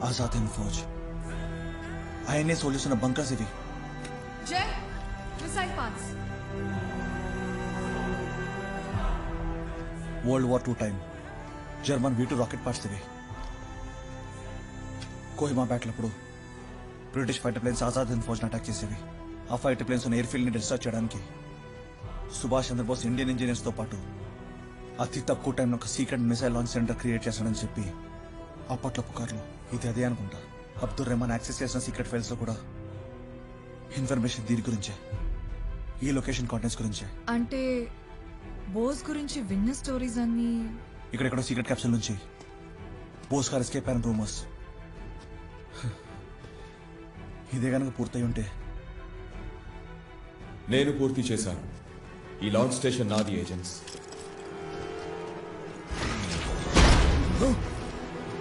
आजाद हिंद फौज INA solution bunkers इवी जय मिसाइल पास World War 2 time German V2 rocket parts ఇవి కోహిమా బ్యాటిల్ అప్పుడు British fighter planes Azad Hind Fauj attack చేసేవి ఆ ఫైటర్ ప్లేన్స్ ఎయిర్ ఫీల్డ్ ని డిస్ట్రాక్ట్ చేయడానికి సుభాష్ చంద్రబోస్ ఇండియన్ ఇంజనీర్స్ తో పాటు అతి తక్కువ టైంలో ఒక secret missile launch centre create చేశాడని చెప్పి అప్పట్లో పుకార్లు ఇది అదే అనుకుంటా. అబ్దుల్ రెహమాన్ యాక్సెస్ చేసిన సీక్రెట్ ఫైల్స్ లో కూడా ఇన్ఫర్మేషన్ దీని గురించే, ఈ లొకేషన్ కాంటాక్ట్స్ గురించే. అంటే బోస్ గురించి విన్న స్టోరీస్ అన్ని ఇక్కడెక్కడో సీక్రెట్ క్యాప్సూల్ నుంచి బోస్ గారు ఎస్కేప్ అయిన రూమర్స్. ఇదే కనుక పూర్తయి ఉంటే. నేను పూర్తి చేశాను. ఈ లాంచ్ స్టేషన్ నాది ఏజెంట్స్.